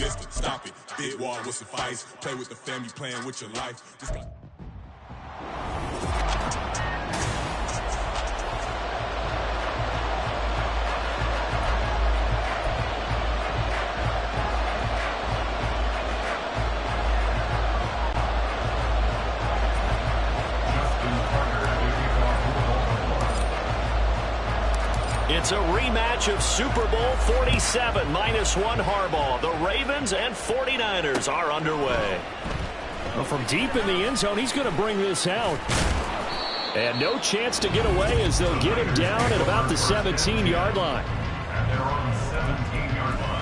mister, stop it. Big wall will suffice. Play with the family, playing with your life. It's a rematch of Super Bowl 47, -1 Harbaugh. The Ravens and 49ers are underway. Well, from deep in the end zone, he's going to bring this out. And no chance to get away as they'll get him down at about the 17-yard line. And they're on the 17-yard line.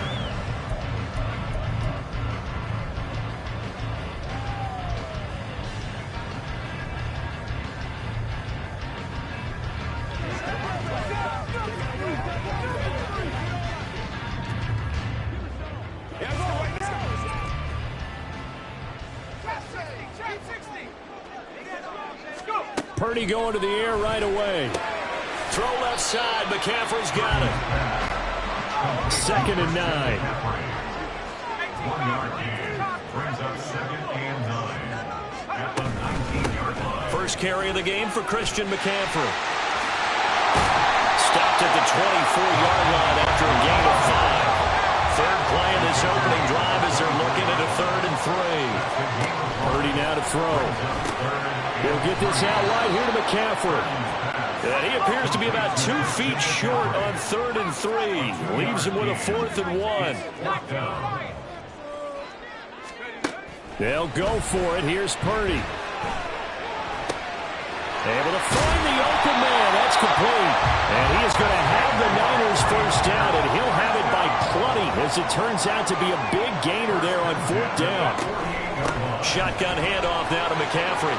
Purdy going to the air right away. Throw left side. McCaffrey's got it. 2nd and 9. 1-yard gain. Brings up 2nd and 9. At the 19-yard line. First carry of the game for Christian McCaffrey. Stopped at the 24-yard line after a gain of 5. Third play of this opening drive as they're looking at a 3rd and 3. Purdy now to throw. He'll get this out wide here to McCaffrey. And he appears to be about 2 feet short on 3rd and 3. Leaves him with a 4th and 1. They'll go for it. Here's Purdy. Able to find the open man. That's complete. And he is going to have the Niners first down, and he'll have it by plenty, as it turns out to be a big gainer there on 4th down. Shotgun handoff now to McCaffrey.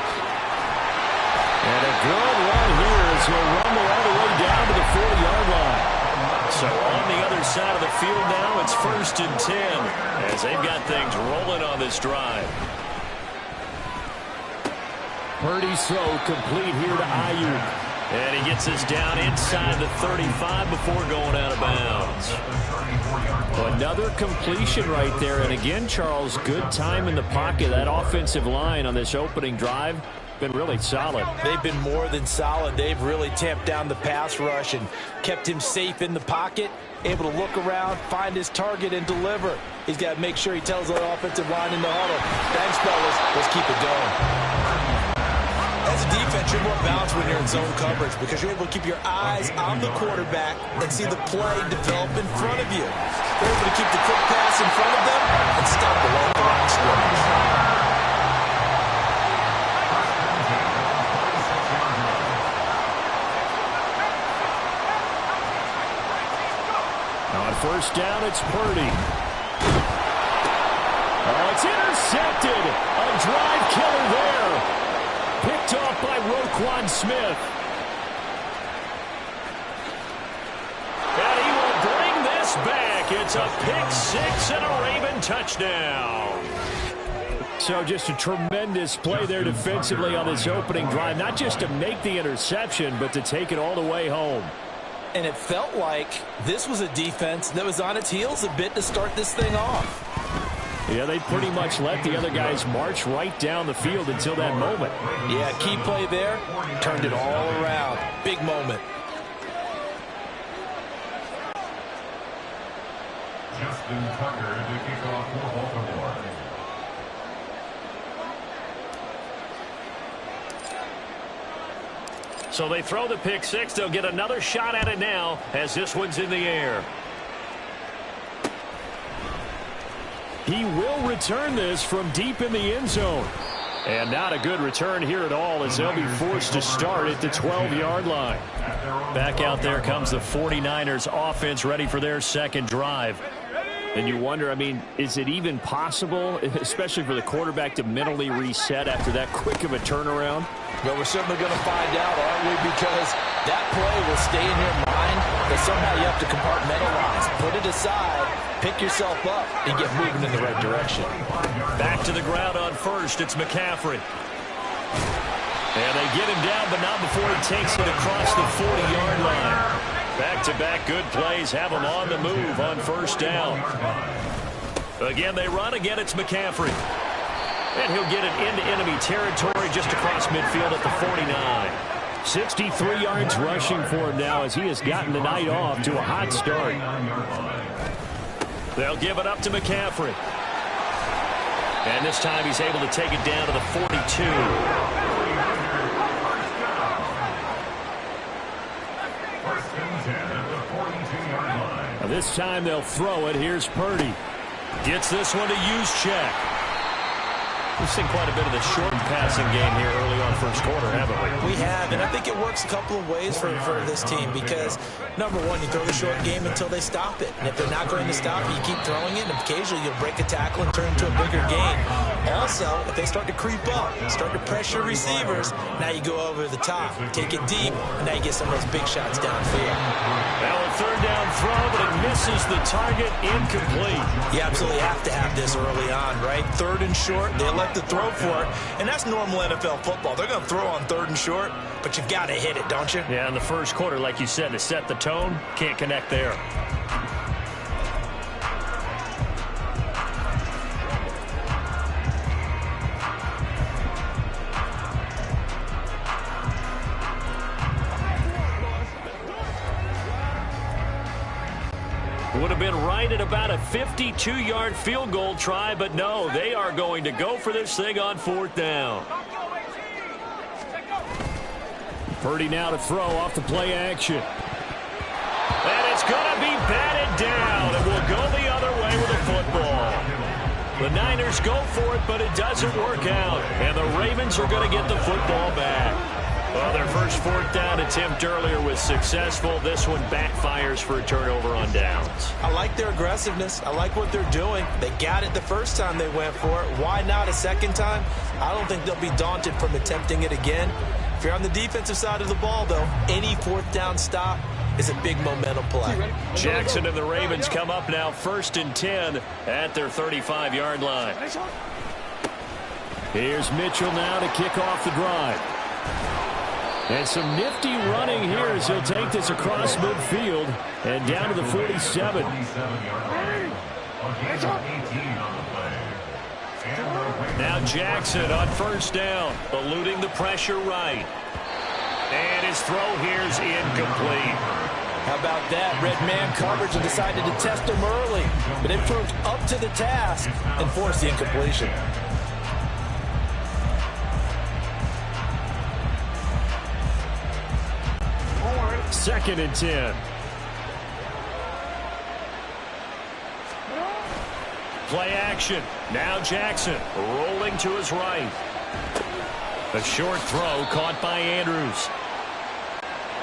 And a good run here as he'll run all the way down to the 40-yard line. So on the other side of the field now, it's 1st and 10 as they've got things rolling on this drive. Purdy's throw complete here to Ayuk. And he gets this down inside the 35 before going out of bounds. Another completion right there. And again, Charles, good time in the pocket. That offensive line on this opening drive been really solid. They've been more than solid. They've really tamped down the pass rush and kept him safe in the pocket, able to look around, find his target, and deliver. He's got to make sure he tells the offensive line in the huddle, thanks, fellas, let's keep it going. As a defense, you're more balanced when you're in zone coverage because you're able to keep your eyes on the quarterback and see the play develop in front of you. They're able to keep the quick pass in front of them and stop the long line scrimmage. On 1st down, it's Purdy. Oh, it's intercepted. A drive killer there. Picked off by Roquan Smith. And he will bring this back. It's a pick-6 and a Raven touchdown. So just a tremendous play there defensively on this opening drive. Not just to make the interception, but to take it all the way home. And it felt like this was a defense that was on its heels a bit to start this thing off. Yeah, they pretty much let the other guys march right down the field until that moment. Yeah, key play there, turned it all around. Big moment. Justin Tucker to kick off for Baltimore. So they throw the pick-6. They'll get another shot at it now as this one's in the air. He will return this from deep in the end zone. And not a good return here at all as they'll be forced to start at the 12-yard line. Back out there comes the 49ers offense ready for their second drive. And you wonder, I mean, is it even possible, especially for the quarterback, to mentally reset after that quick of a turnaround? Well, we're certainly going to find out, aren't we? Because that play will stay in your mind, but somehow you have to compartmentalize. Put it aside, pick yourself up, and get moving in the right direction. Back to the ground on 1st. It's McCaffrey. And they get him down, but not before he takes it across the 40-yard line. Back-to-back good plays have him on the move on 1st down. Again, they run. Again, it's McCaffrey. And he'll get it into enemy territory just across midfield at the 49. 63 yards rushing for him now as he has gotten the night off to a hot start. They'll give it up to McCaffrey. And this time he's able to take it down to the 42. Now this time they'll throw it. Here's Purdy. Gets this one to Juszczyk. We've seen quite a bit of the short passing game here early on first quarter, haven't we? We have, and I think it works a couple of ways for this team because, number one, you throw the short game until they stop it. And if they're not going to stop it, you keep throwing it, and occasionally you'll break a tackle and turn it into a bigger gain. Also, if they start to creep up, start to pressure receivers, now you go over the top, take it deep, and now you get some of those big shots downfield. Now a third down throw, but it misses the target, incomplete. You absolutely have to have this early on, right? Third and short, they elect to throw for it, and that's normal NFL football. They're going to throw on third and short, but you've got to hit it, don't you? Yeah, in the first quarter, like you said, to set the tone, can't connect there. Would have been right at about a 52-yard field goal try, but no, they are going to go for this thing on fourth down. Purdy now to throw off the play action. And it's going to be batted down, and will go the other way with the football. The Niners go for it, but it doesn't work out, and the Ravens are going to get the football back. Well, their first fourth down attempt earlier was successful. This one backfires for a turnover on downs. I like their aggressiveness. I like what they're doing. They got it the first time they went for it. Why not a second time? I don't think they'll be daunted from attempting it again. If you're on the defensive side of the ball, though, any fourth down stop is a big momentum play. Jackson and the Ravens come up now 1st and 10 at their 35-yard line. Here's Mitchell now to kick off the drive. And some nifty running here as he'll take this across midfield and down to the 47. Now Jackson on first down, eluding the pressure right. And his throw here is incomplete. How about that? Red man coverage and decided to test him early. But it proved up to the task and forced the incompletion. 2nd and 10. Play action. Now Jackson rolling to his right. A short throw caught by Andrews.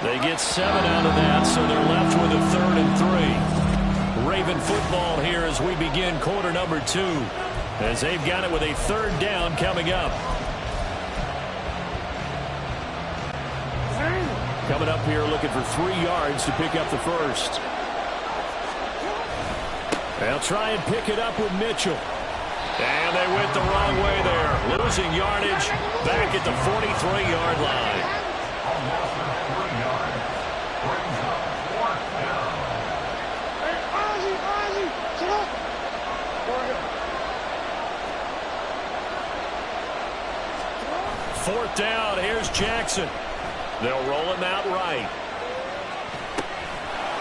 They get 7 out of that, so they're left with a 3rd and 3. Raven football here as we begin quarter number 2, as they've got it with a 3rd down coming up. Coming up here looking for 3 yards to pick up the first. They'll try and pick it up with Mitchell. And they went the wrong way there. Losing yardage back at the 43-yard line. Fourth down, here's Jackson. They'll roll him out right.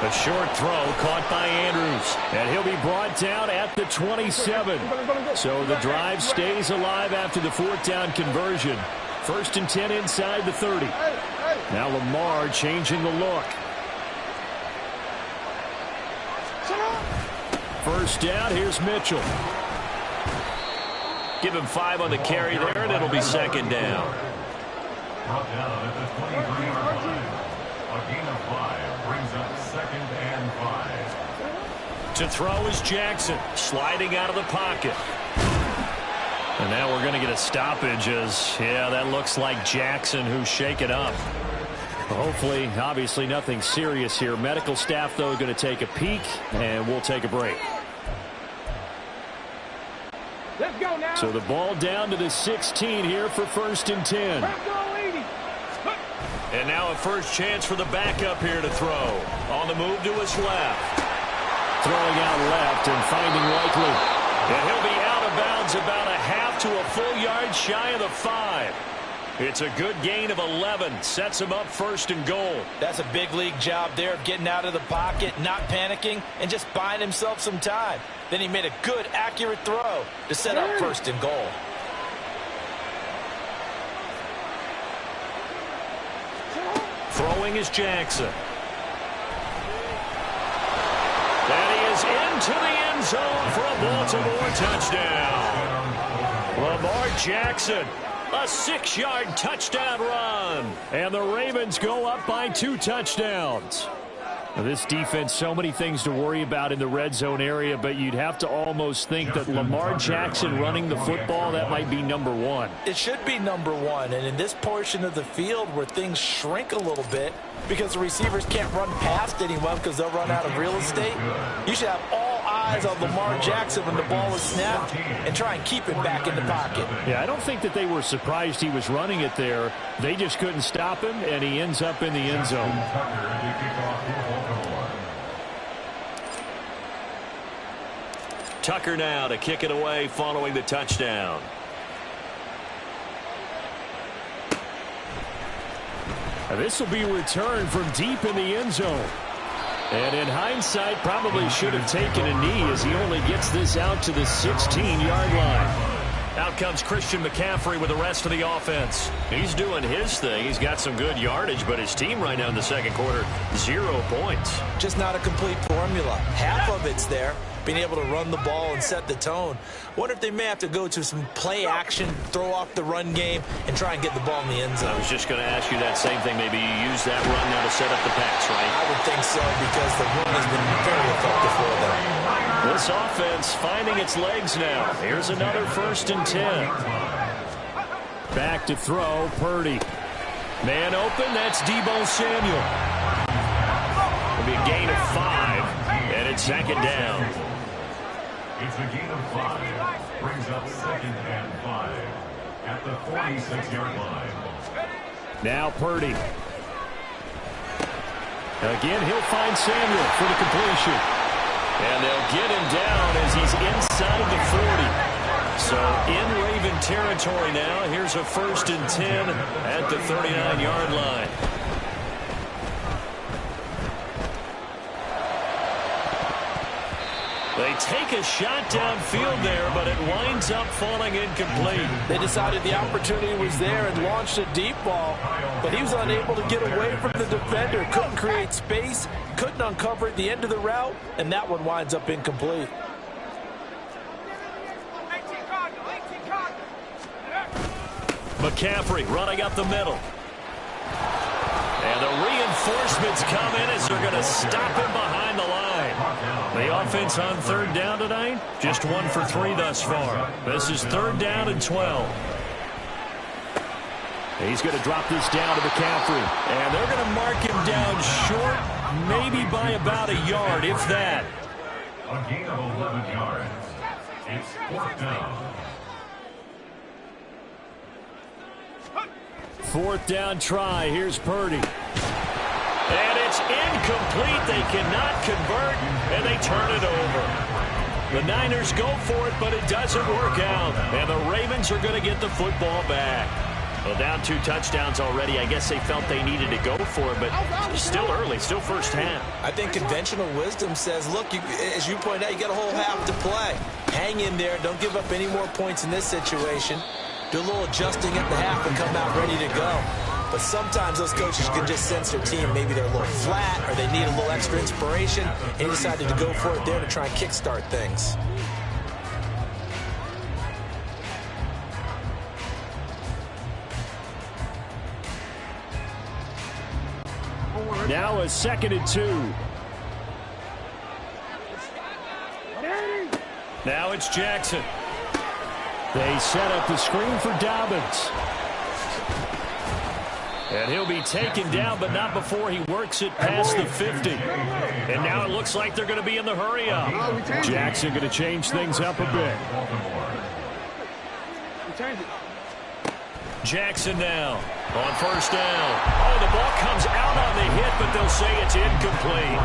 A short throw caught by Andrews. And he'll be brought down at the 27. So the drive stays alive after the 4th down conversion. 1st and 10 inside the 30. Now Lamar changing the look. First down, here's Mitchell. Give him 5 on the carry there, and it'll be 2nd down. Brought down at the 23-yard line. A gain of 5 brings up 2nd and 5. To throw is Jackson, sliding out of the pocket. And now we're going to get a stoppage as, yeah, that looks like Jackson who's shaken up. Hopefully, obviously nothing serious here. Medical staff, though, going to take a peek, and we'll take a break. Let's go now. So the ball down to the 16 here for 1st and 10. And now a first chance for the backup here to throw. On the move to his left. Throwing out left and finding Likely. And he'll be out of bounds about a half to a full yard shy of the 5. It's a good gain of 11. Sets him up first and goal. That's a big league job there of getting out of the pocket, not panicking, and just buying himself some time. Then he made a good, accurate throw to set up first and goal. Throwing is Jackson. And he is into the end zone for a Baltimore touchdown. Lamar Jackson, a 6-yard touchdown run. And the Ravens go up by 2 touchdowns. Now, this defense, so many things to worry about in the red zone area, but you'd have to almost think that Lamar Jackson running the football, that might be number 1. It should be number 1, and in this portion of the field where things shrink a little bit because the receivers can't run past anyone because they'll run out of real estate, you should have all eyes on Lamar Jackson when the ball is snapped and try and keep him back in the pocket. Yeah, I don't think that they were surprised he was running it there. They just couldn't stop him, and he ends up in the end zone. Tucker now to kick it away following the touchdown. This will be returned from deep in the end zone. And in hindsight, probably should have taken a knee as he only gets this out to the 16-yard line. Out comes Christian McCaffrey with the rest of the offense. He's doing his thing. He's got some good yardage, but his team right now in the second quarter, 0 points. Just not a complete formula. Half of it's there, being able to run the ball and set the tone. Wonder if they may have to go to some play action, throw off the run game, and try and get the ball in the end zone. I was just going to ask you that same thing. Maybe you use that run now to set up the pass, right? I would think so because the run has been very effective for them. This offense finding its legs now. Here's another 1st and 10. Back to throw, Purdy. Man open, that's Deebo Samuel. It'll be a gain of 5, and it's 2nd down. It's a gain of 5. Brings up 2nd and 5 at the 46-yard line. Now Purdy. Again, he'll find Samuel for the completion. And they'll get him down as he's inside the 40. So in Raven territory now. Here's a 1st and 10 at the 39-yard line. They take a shot downfield there, but it winds up falling incomplete. They decided the opportunity was there and launched a deep ball, but he was unable to get away from the defender. Couldn't create space, couldn't uncover at the end of the route, and that one winds up incomplete. McCaffrey running up the middle. And the reinforcements come in as they're going to stop him behind the line. The offense on 3rd down tonight, just 1 for 3 thus far. This is 3rd down and 12. He's going to drop this down to McCaffrey. And they're going to mark him down short, maybe by about a yard, if that. A gain of 11 yards. It's 4th down. 4th down try. Here's Purdy. And it's incomplete. They cannot convert, and they turn it over. The Niners go for it, but it doesn't work out. And the Ravens are going to get the football back. Well, down 2 touchdowns already. I guess they felt they needed to go for it, but still early, still first half. I think conventional wisdom says, look, as you point out, you got a whole half to play. Hang in there. Don't give up any more points in this situation. Do a little adjusting at the half and come out ready to go. But sometimes those coaches can just sense their team. Maybe they're a little flat or they need a little extra inspiration. And he decided to go for it there to try and kickstart things. Now a 2nd and 2. Now it's Jackson. They set up the screen for Dobbins. And he'll be taken down, but not before he works it past the 50. And now it looks like they're going to be in the hurry-up. Jackson going to change things up a bit. Jackson now on first down. Oh, the ball comes out on the hit, but they'll say it's incomplete.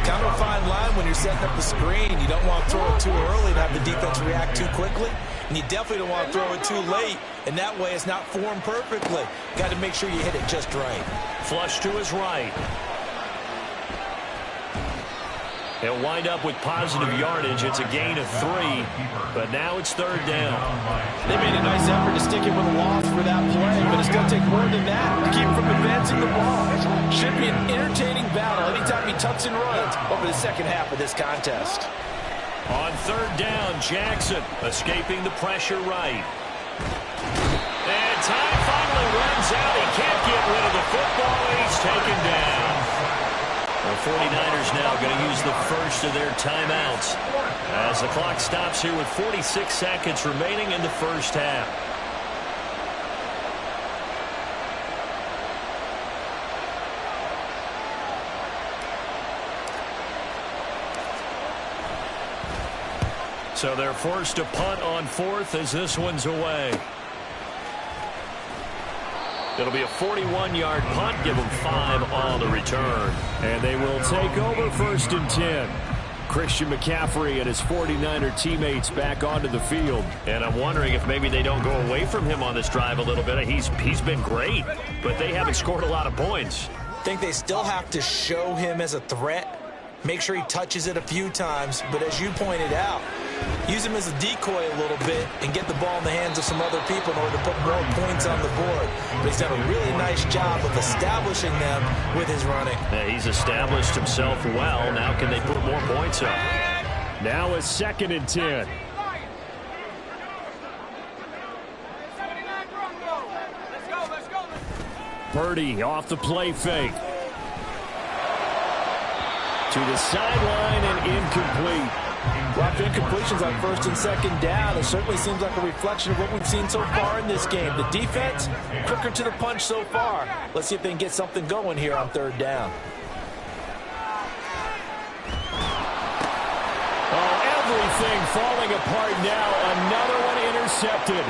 Kind of a fine line when you're setting up the screen. You don't want to throw it too early and have the defense react too quickly. And you definitely don't want to throw it too late, and that way it's not formed perfectly. Got to make sure you hit it just right. Flush to his right. They'll wind up with positive yardage. It's a gain of 3, but now it's third down. They made a nice effort to stick him with a loss for that play, but it's going to take more than that to keep him from advancing the ball. Should be an entertaining battle anytime he tucks and runs over the second half of this contest. On third down, Jackson escaping the pressure right. And time finally runs out. He can't get rid of the football, and he's taken down. The 49ers now going to use the first of their timeouts as the clock stops here with 46 seconds remaining in the first half. So they're forced to punt on fourth as this one's away. It'll be a 41-yard punt. Give them 5 on the return. And they will take over first and 10. Christian McCaffrey and his 49er teammates back onto the field. And I'm wondering if maybe they don't go away from him on this drive a little bit. He's been great, but they haven't scored a lot of points. I think they still have to show him as a threat. Make sure he touches it a few times. But as you pointed out, use him as a decoy a little bit and get the ball in the hands of some other people in order to put more points on the board. But he's done a really nice job of establishing them with his running. Yeah, he's established himself well. Now can they put more points up? Now a second and 10. Purdy off the play fake. To the sideline and incomplete. Lots of incompletions on first and second down. It certainly seems like a reflection of what we've seen so far in this game. The defense, quicker to the punch so far. Let's see if they can get something going here on third down. Oh, everything falling apart now. Another one intercepted.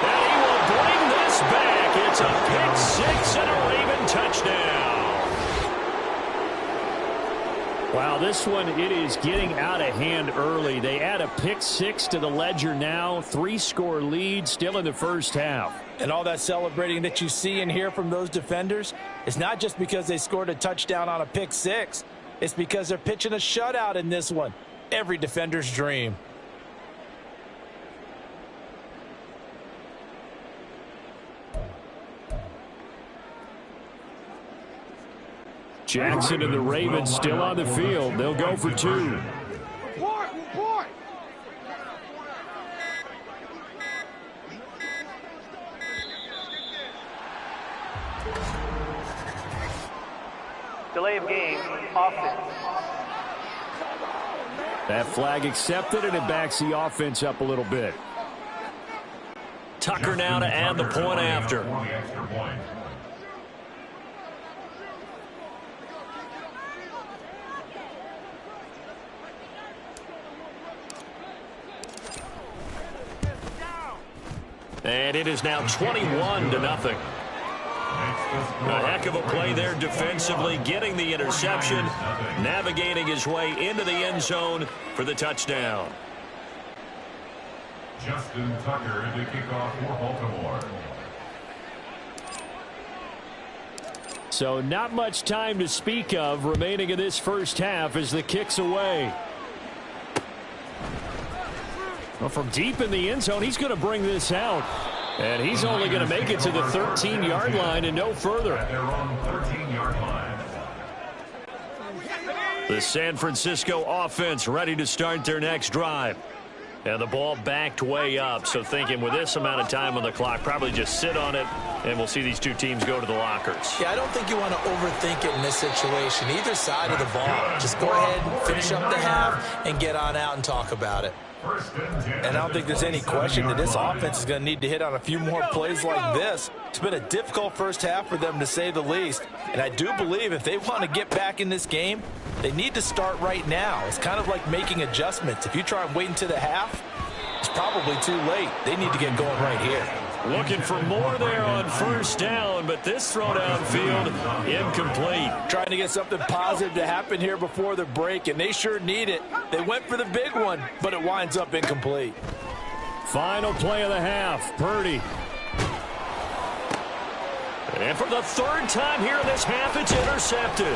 And he will bring this back. It's a pick 6 and a Raven touchdown. Wow, this one, it is getting out of hand early. They add a pick 6 to the ledger now. 3-score lead still in the first half. And all that celebrating that you see and hear from those defenders is not just because they scored a touchdown on a pick 6. It's because they're pitching a shutout in this one. Every defender's dream. Jackson and the Ravens still on the field. They'll go for 2. Report! Delay of game, offense. That flag accepted, and it backs the offense up a little bit. Tucker now to add the point after. And it is now 21-0. A heck of a play there defensively, getting the interception, navigating his way into the end zone for the touchdown. Justin Tucker to kick off for Baltimore. So not much time to speak of remaining in this first half as the kick's away. Well, from deep in the end zone, he's going to bring this out. And he's only going to make it to the 13-yard line and no further. They're on 13-yard line. The San Francisco offense ready to start their next drive. And the ball backed way up. So thinking with this amount of time on the clock, probably just sit on it, and we'll see these two teams go to the lockers. Yeah, I don't think you want to overthink it in this situation. Either side of the ball. Just go ahead and finish up the half and get on out and talk about it. And I don't think there's any question that this offense is going to need to hit on a few more plays like this. It's been a difficult first half for them, to say the least. And I do believe if they want to get back in this game, they need to start right now. It's kind of like making adjustments. If you try and wait until the half, it's probably too late. They need to get going right here. Looking for more there on first down, but this throw downfield incomplete. Trying to get something positive to happen here before the break, and they sure need it. They went for the big one, but it winds up incomplete. Final play of the half, Purdy. And for the third time here in this half, it's intercepted.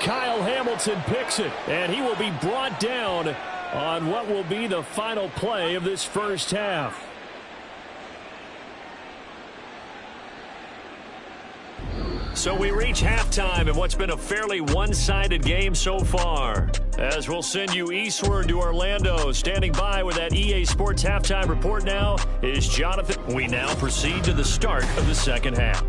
Kyle Hamilton picks it, and he will be brought down on what will be the final play of this first half. So we reach halftime in what's been a fairly one-sided game so far. As we'll send you eastward to Orlando. Standing by with that EA Sports halftime report now is Jonathan. We now proceed to the start of the second half.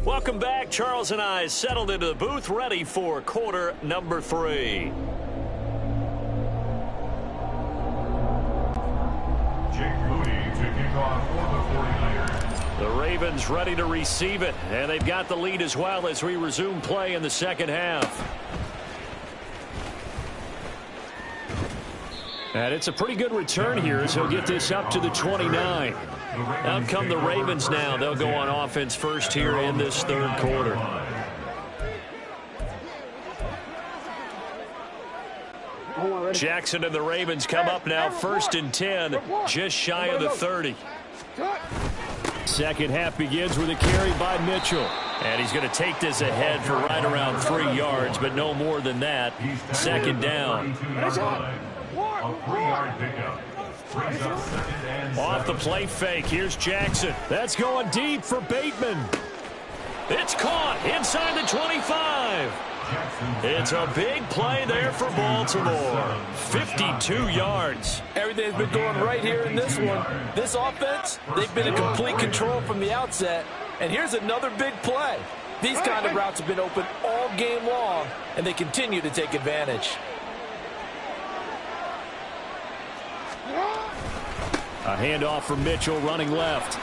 Welcome back. Charles and I settled into the booth, ready for quarter number 3. The Ravens ready to receive it, and they've got the lead as well as we resume play in the second half. And it's a pretty good return here as he'll get this up to the 29. Out come the Ravens now. They'll go on offense first here in this third quarter. Jackson and the Ravens come up now first and 10, just shy of the 30. Second half begins with a carry by Mitchell. And he's going to take this ahead for right around 3 yards, but no more than that. Second down. Off the play fake, here's Jackson. That's going deep for Bateman. It's caught inside the 25. It's a big play there for Baltimore. 52 yards. Everything's been going right here in this one. This offense, they've been in complete control from the outset. And here's another big play. These kind of routes have been open all game long, and they continue to take advantage. A handoff from Mitchell running left.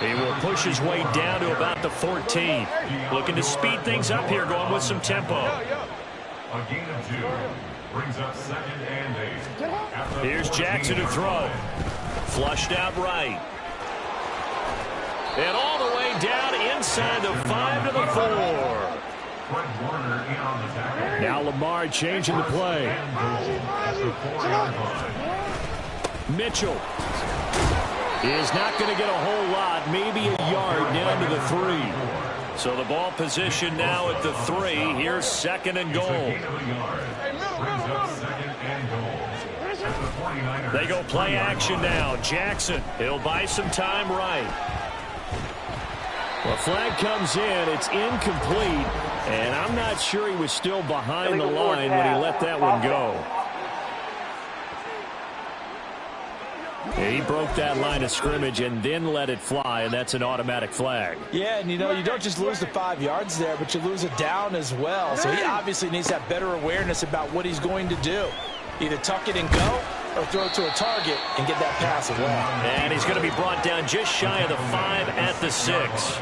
He will push his way down to about the 14. Looking to speed things up here, going with some tempo. A gain of 2 brings up second and 8. Here's Jackson to throw. Flushed out right. And all the way down inside the 5 to the 4. Now Lamar changing the play. Mitchell is not going to get a whole lot, maybe a yard down to the 3. So the ball position now at the 3. Here's second and goal. They go play action now. Jackson, he'll buy some time right. Well, flag comes in. It's incomplete, and I'm not sure he was still behind the line when he let that one go. He broke that line of scrimmage and then let it fly, and that's an automatic flag. Yeah, and you know, you don't just lose the 5 yards there, but you lose it down as well. So he obviously needs to have better awareness about what he's going to do. Either tuck it and go or throw it to a target and get that pass away. And he's going to be brought down just shy of the 5 at the 6.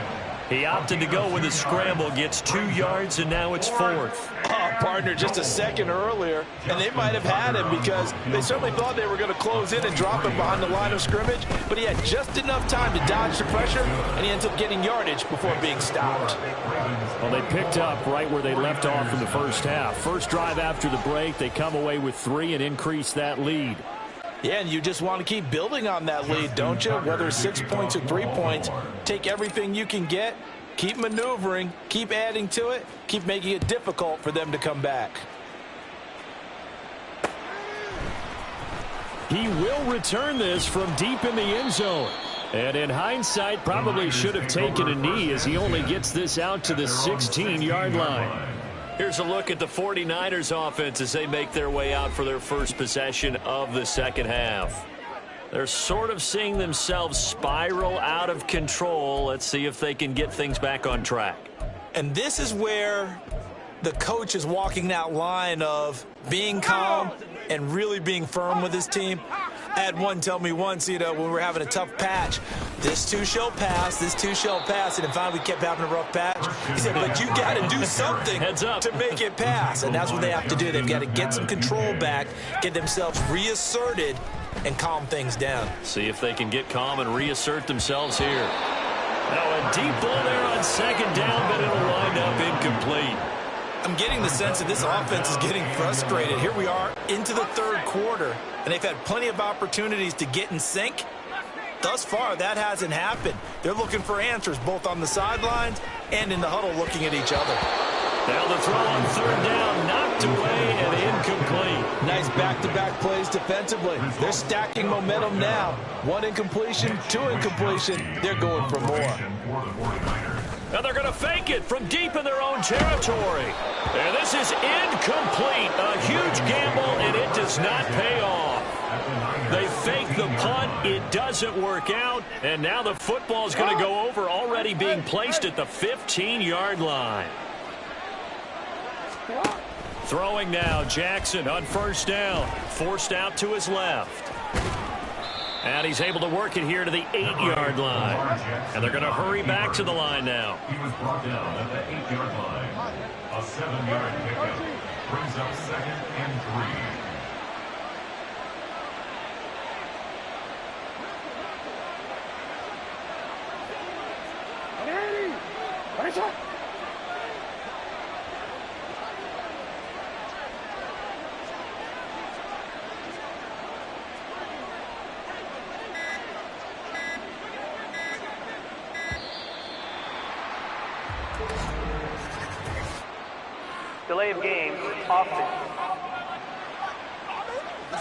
He opted to go with a scramble, gets 2 yards, and now it's 4th. Oh, partner, just a second earlier, and they might have had him because they certainly thought they were going to close in and drop him behind the line of scrimmage, but he had just enough time to dodge the pressure, and he ends up getting yardage before being stopped. Well, they picked up right where they left off in the first half. First drive after the break, they come away with 3 and increase that lead. Yeah, and you just want to keep building on that lead, don't you? Whether it's 6 points or 3 points, take everything you can get, keep maneuvering, keep adding to it, keep making it difficult for them to come back. He will return this from deep in the end zone. And in hindsight, probably should have taken a knee as he only gets this out to the 16-yard line. Here's a look at the 49ers offense as they make their way out for their first possession of the second half. They're sort of seeing themselves spiral out of control. Let's see if they can get things back on track. And this is where the coach is walking that line of being calm and really being firm with his team. I had one tell me once, when we were having a tough patch, This too shall pass. This too shall pass. And finally, we kept having a rough patch. He said, but you got to do something to make it pass. And that's what they have to do. They've got to get some control back, get themselves reasserted, and calm things down. See if they can get calm and reassert themselves here. Now a deep ball there on second down, but it'll wind up incomplete. I'm getting the sense that this offense is getting frustrated. Here we are into the third quarter, and they've had plenty of opportunities to get in sync. Thus far, that hasn't happened. They're looking for answers both on the sidelines and in the huddle looking at each other. Now the throw on third down, knocked away and incomplete. Nice back-to-back plays defensively. They're stacking momentum now. One incompletion, two incompletion. They're going for more. And they're going to fake it from deep in their own territory. And this is incomplete. A huge gamble, and it does not pay off. They fake the punt. It doesn't work out. And now the football is going to go over, already being placed at the 15-yard line. Throwing now, Jackson on first down. Forced out to his left. And he's able to work it here to the 8-yard line. And they're going to hurry back to the line now. He was brought down at the 8-yard line. A 7-yard pickup brings up second and 3. Delay of game, offense.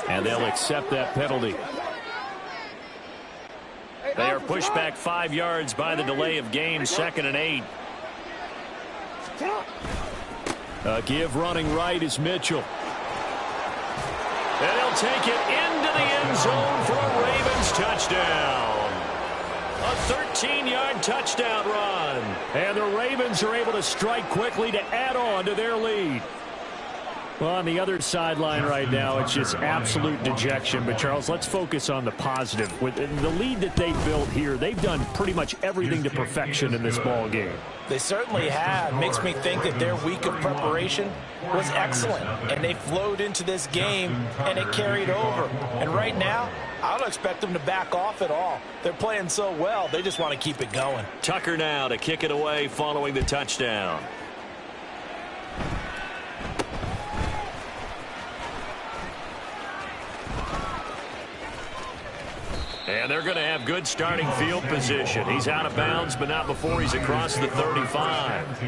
And they'll accept that penalty. They are pushed back 5 yards by the delay of game, 2nd and 8. A give running right is Mitchell. And he'll take it into the end zone for a Ravens touchdown. A 13-yard touchdown run. And the Ravens are able to strike quickly to add on to their lead. Well, on the other sideline right now, it's just absolute dejection. But, Charles, let's focus on the positive. With the lead that they've built here, they've done pretty much everything to perfection in this ball game. They certainly have. Makes me think that their week of preparation was excellent. And they flowed into this game, and it carried over. And right now, I don't expect them to back off at all. They're playing so well, they just want to keep it going. Tucker now to kick it away following the touchdown. And they're going to have good starting field position. He's out of bounds, but not before he's across the 35.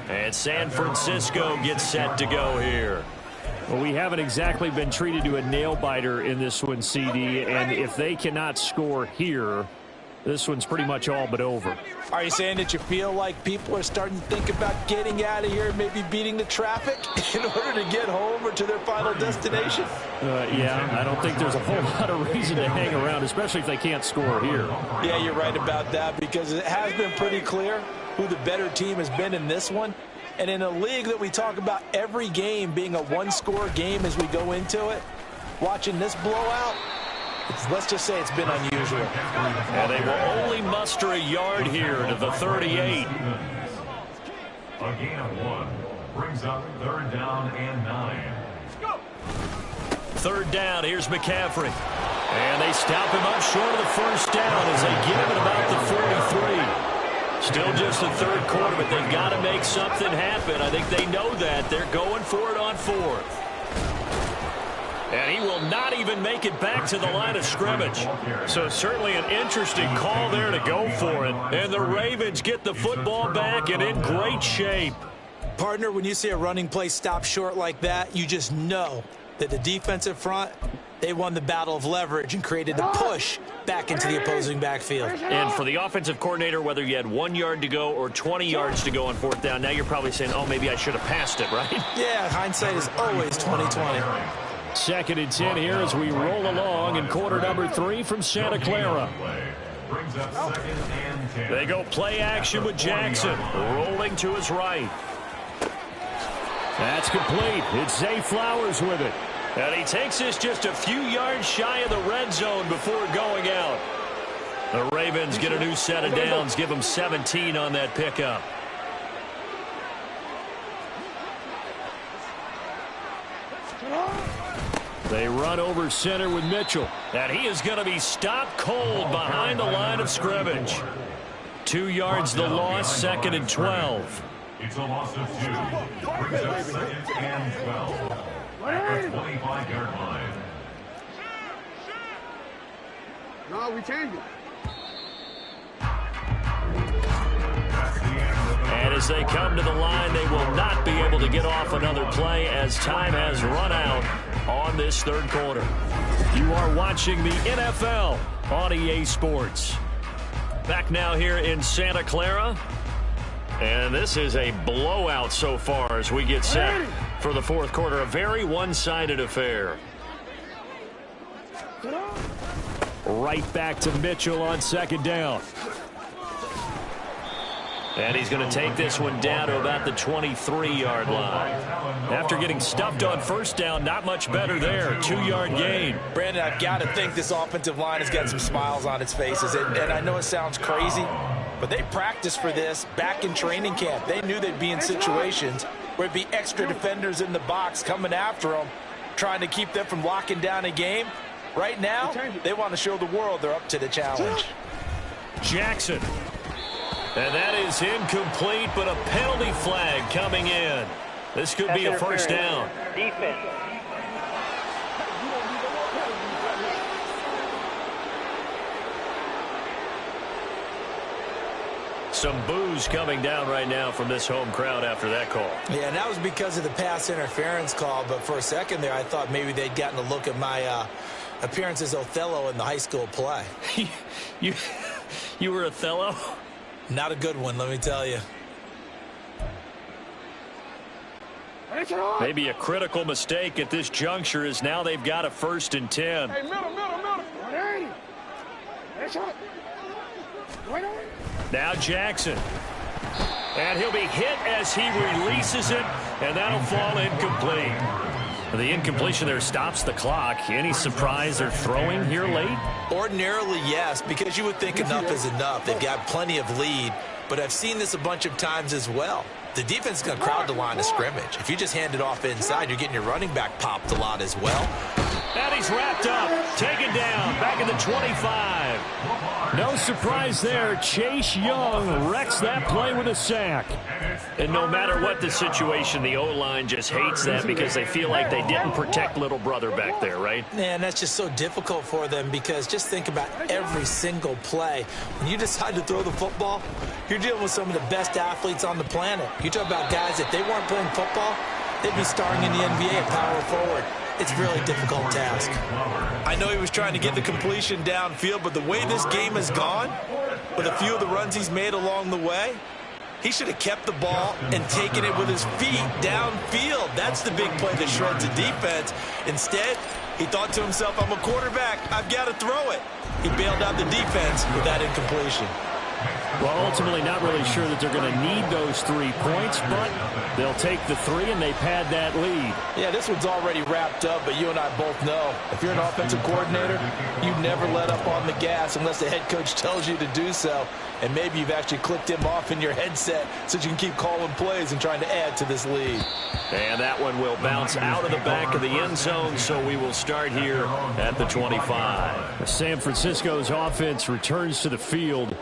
And San Francisco gets set to go here. Well, we haven't exactly been treated to a nail-biter in this one, CD. And if they cannot score here, this one's pretty much all but over. Are you saying that you feel like people are starting to think about getting out of here and maybe beating the traffic in order to get home or to their final destination? Yeah, I don't think there's a whole lot of reason to hang around, especially if they can't score here. Yeah, you're right about that, because it has been pretty clear who the better team has been in this one. And in a league that we talk about every game being a one-score game as we go into it, watching this blowout, let's just say it's been unusual. And they will only muster a yard here to the 38. A gain of 1 brings up 3rd down and 9. 3rd down, here's McCaffrey. And they stop him up short of the first down as they get him at about the 43. Still just the third quarter, but they've got to make something happen. I think they know that. They're going for it on 4th. And he will not even make it back to the line of scrimmage. So certainly an interesting call there to go for it. And the Ravens get the football back and in great shape. Partner, when you see a running play stop short like that, you just know that the defensive front, they won the battle of leverage and created a push back into the opposing backfield. And for the offensive coordinator, whether you had 1 yard to go or 20 yards to go on 4th down, now you're probably saying, oh, maybe I should have passed it, right? Yeah, hindsight is always 20/20. 2nd and 10 here as we roll along in quarter number 3 from Santa Clara. They go play action with Jackson, rolling to his right. That's complete. It's Zay Flowers with it. And he takes this just a few yards shy of the red zone before going out. The Ravens get a new set of downs, give them 17 on that pickup. They run over center with Mitchell. And he is going to be stopped cold behind the line of scrimmage. 2 yards the loss, 2nd and 12. It's a loss of 2. Brings up 2nd and 12. At the 25-yard line. No, we changed it. And as they come to the line, they will not be able to get off another play as time has run out on this 3rd quarter. You are watching the NFL on EA Sports. Back now here in Santa Clara. And this is a blowout so far as we get set for the 4th quarter. A very one-sided affair. Right back to Mitchell on 2nd down. And he's going to take this one down to about the 23-yard line. After getting stuffed on 1st down, not much better there. 2-yard gain. Brandon, I've got to think this offensive line has got some smiles on its faces. And I know it sounds crazy, but they practiced for this back in training camp. They knew they'd be in situations where it'd be extra defenders in the box coming after them, trying to keep them from locking down a game. Right now, they want to show the world they're up to the challenge. Jackson. And that is incomplete, but a penalty flag coming in. This could be a 1st down. Defense. Some boos coming down right now from this home crowd after that call. Yeah, and that was because of the pass interference call. But for a second there, I thought maybe they'd gotten a look at my appearance as Othello in the high school play. You were Othello? Not a good one, let me tell you. Maybe a critical mistake at this juncture is now they've got a 1st and 10. Hey, middle. Now Jackson. And he'll be hit as he releases it, and that'll fall incomplete. The incompletion there stops the clock. Any surprise they're throwing here late? Ordinarily, yes, because you would think enough is enough. They've got plenty of lead, but I've seen this a bunch of times as well. The defense is going to crowd the line of scrimmage. If you just hand it off inside, you're getting your running back popped a lot as well. And he's wrapped up, taken down, back in the 25. No surprise there. Chase Young wrecks that play with a sack. And no matter what the situation, the O-line just hates that because they feel like they didn't protect little brother back there, right? Man, that's just so difficult for them because just think about every single play. When you decide to throw the football, you're dealing with some of the best athletes on the planet. You talk about guys, if they weren't playing football, they'd be starring in the NBA at power forward. It's a really difficult task. I know he was trying to get the completion downfield, but the way this game has gone, with a few of the runs he's made along the way, he should have kept the ball and taken it with his feet downfield. That's the big play that shreds a defense. Instead, he thought to himself, I'm a quarterback. I've got to throw it. He bailed out the defense with that incompletion. Well, ultimately not really sure that they're going to need those 3 points, but they'll take the 3 and they pad that lead. Yeah, this one's already wrapped up, but you and I both know if you're an offensive coordinator, you never let up on the gas unless the head coach tells you to do so. And maybe you've actually clicked him off in your headset so you can keep calling plays and trying to add to this lead. And that one will bounce out of the back of the end zone, so we will start here at the 25. San Francisco's offense returns to the field.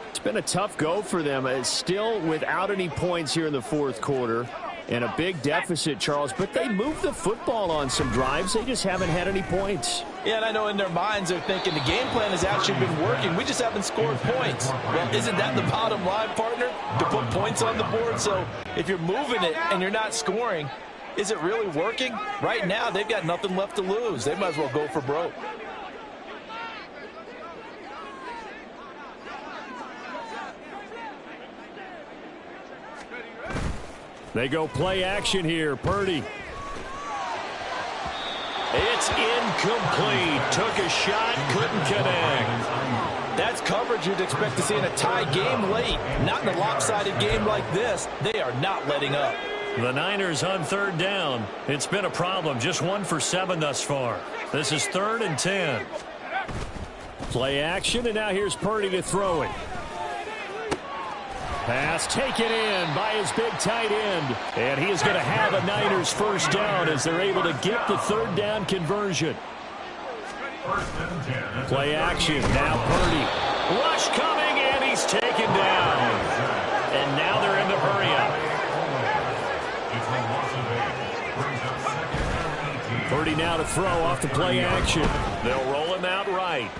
It's been a tough go for them. It's still without any points here in the 4th quarter and a big deficit, Charles, but they moved the football on some drives. They just haven't had any points. Yeah, and I know in their minds they're thinking the game plan has actually been working. We just haven't scored points. Well, isn't that the bottom line, partner? To put points on the board. So if you're moving it and you're not scoring, is it really working? Right now, they've got nothing left to lose. They might as well go for broke. They go play action here. Purdy. It's incomplete. Took a shot, couldn't connect. That's coverage you'd expect to see in a tie game late. Not in a lopsided game like this. They are not letting up. The Niners on 3rd down. It's been a problem. Just 1 for 7 thus far. This is 3rd and 10. Play action, and now here's Purdy to throw it. Pass taken in by his big tight end. And he is going to have a Niners first down as they're able to get the third down conversion. Play action. Now Purdy. Rush coming, and he's taken down. And now they're in the hurry-up. Purdy now to throw off the play action. They'll roll him out right.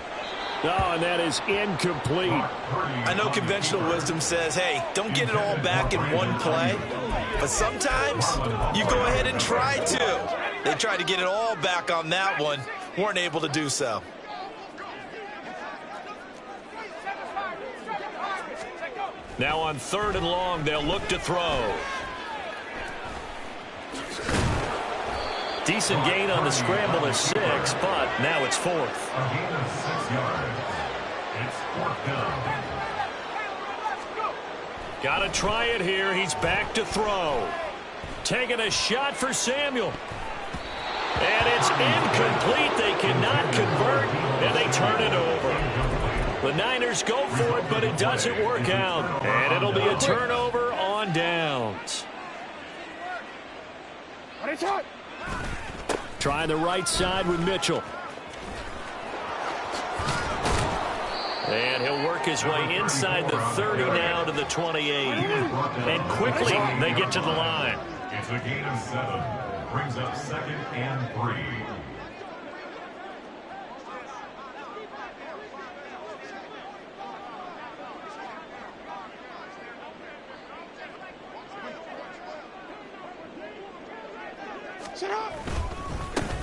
Oh, and that is incomplete. I know conventional wisdom says, hey, don't get it all back in one play. But sometimes you go ahead and try to. They tried to get it all back on that one. Weren't able to do so. Now on 3rd and long, they'll look to throw. Decent gain on the scramble is 6, but now it's 4th. A gain of 6 yards. It's 4th down. Got to try it here. He's back to throw. Taking a shot for Samuel. And it's incomplete. They cannot convert, and they turn it over. The Niners go for it, but it doesn't work out. And it'll be a turnover on downs. Trying the right side with Mitchell. And he'll work his way inside the 30 now to the 28. And quickly they get to the line. It's a gain of 7. Brings up 2nd and 3.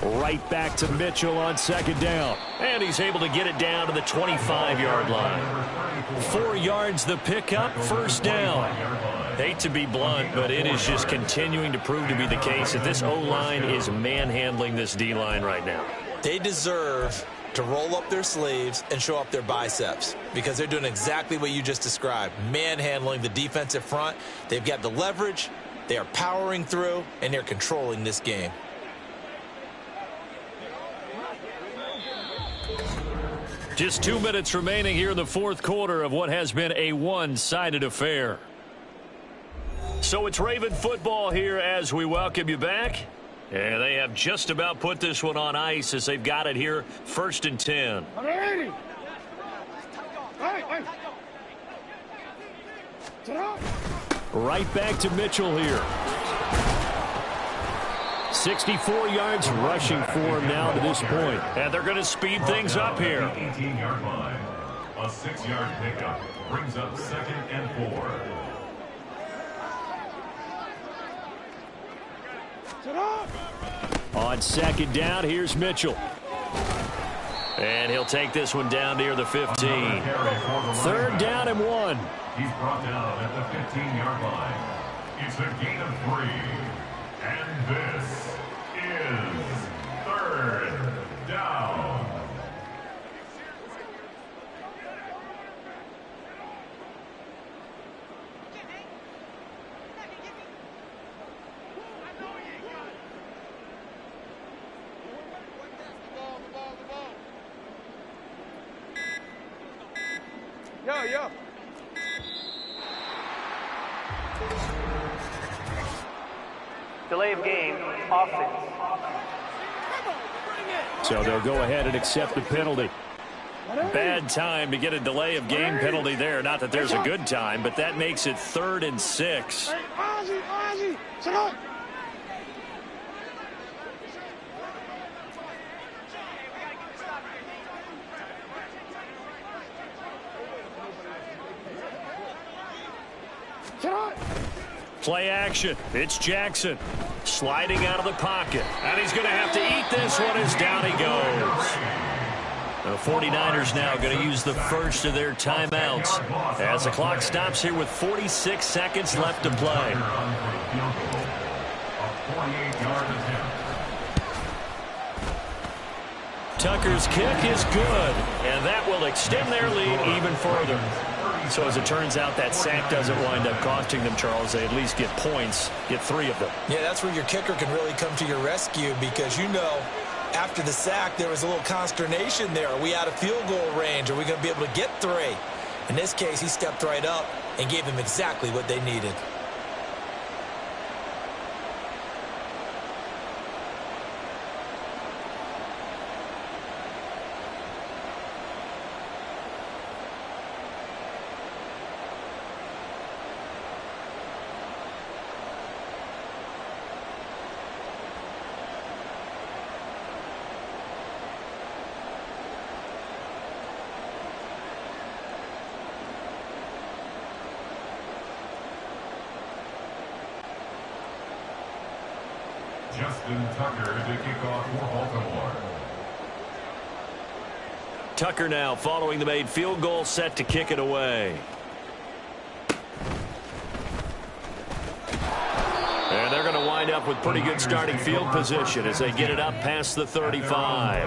Right back to Mitchell on 2nd down. And he's able to get it down to the 25-yard line. 4 yards the pickup, first down. Hate to be blunt, but it is just continuing to prove to be the case that this O-line is manhandling this D-line right now. They deserve to roll up their sleeves and show up their biceps because they're doing exactly what you just described, manhandling the defensive front. They've got the leverage, they are powering through, and they're controlling this game. Just 2 minutes remaining here in the 4th quarter of what has been a one-sided affair. So it's Raven football here as we welcome you back. And they have just about put this one on ice as they've got it here, 1st and 10. Right back to Mitchell here. 64 yards rushing for him now to this point. And they're going to speed things up here. 18-yard line. A 6-yard pickup brings up 2nd and 4. On 2nd down, here's Mitchell. And he'll take this one down near the 15. 3rd down and 1. He's brought down at the 15-yard line. It's a gain of 3. And this is 3rd down. Yeah. Delay of game, offense. So they'll go ahead and accept the penalty. Bad time to get a delay of game penalty there. Not that there's a good time, but that makes it 3rd and 6. Play action. It's Jackson sliding out of the pocket. And he's going to have to eat this one as down he goes. The 49ers now going to use the first of their timeouts as the clock stops here with 46 seconds left to play. Tucker's kick is good, and that will extend their lead even further. So as it turns out, that sack doesn't wind up costing them, Charles. They at least get points, get 3 of them. Yeah, that's where your kicker can really come to your rescue because you know after the sack, there was a little consternation there. Are we out of field goal range? Are we going to be able to get 3? In this case, he stepped right up and gave them exactly what they needed. Justin Tucker to kick off for Baltimore. Tucker now following the made field goal, set to kick it away. And they're going to wind up with pretty good starting field position as they get it up past the 35.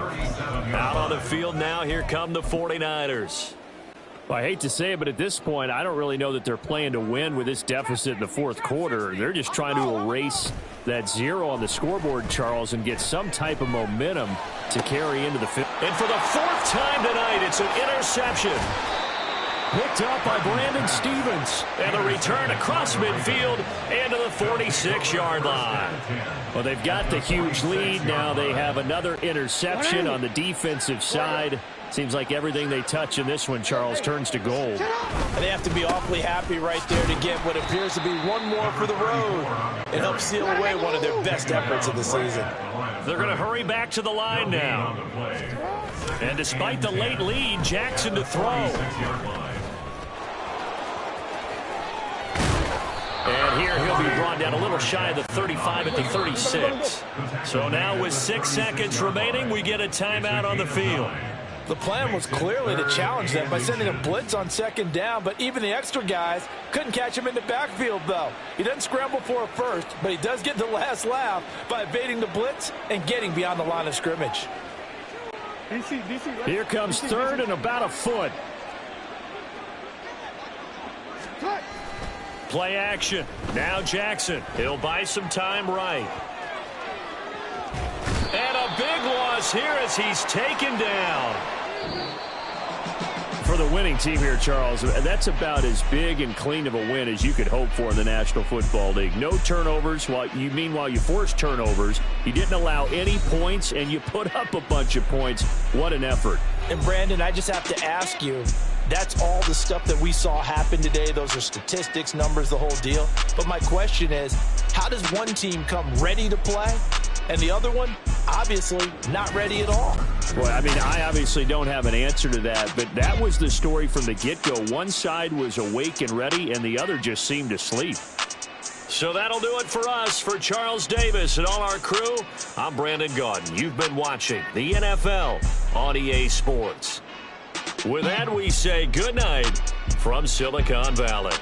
Out on the field now, here come the 49ers. Well, I hate to say it, but at this point, I don't really know that they're playing to win with this deficit in the fourth quarter. They're just trying to erase that 0 on the scoreboard, Charles, and get some type of momentum to carry into the fifth. And for the 4th time tonight, it's an interception. Picked up by Brandon Stevens. And a return across midfield and to the 46-yard line. Well, they've got the huge lead. Now they have another interception on the defensive side. Seems like everything they touch in this one, Charles, turns to gold. They have to be awfully happy right there to get what appears to be one more for the road. It helps seal away one of their best efforts of the season. They're going to hurry back to the line now. And despite the late lead, Jackson to throw. And here he'll be brought down a little shy of the 35 at the 36. So now with 6 seconds remaining, we get a timeout on the field. The plan was clearly to challenge them by sending a blitz on 2nd down, but even the extra guys couldn't catch him in the backfield, though. He doesn't scramble for a first, but he does get the last laugh by evading the blitz and getting beyond the line of scrimmage. Here comes 3rd and about a foot. Play action. Now Jackson. He'll buy some time right. And a big loss here as he's taken down. For the winning team here, Charles, that's about as big and clean of a win as you could hope for in the National Football League. No turnovers. Meanwhile, you forced turnovers. You didn't allow any points, and you put up a bunch of points. What an effort. And, Brandon, I just have to ask you, that's all the stuff that we saw happen today. Those are statistics, numbers, the whole deal. But my question is, how does one team come ready to play and the other one, obviously, not ready at all? Well, I mean, I obviously don't have an answer to that, but that was the story from the get-go. One side was awake and ready, and the other just seemed to sleep. So that'll do it for us. For Charles Davis and all our crew, I'm Brandon Gaudin. You've been watching the NFL on EA Sports. With that, we say good night from Silicon Valley.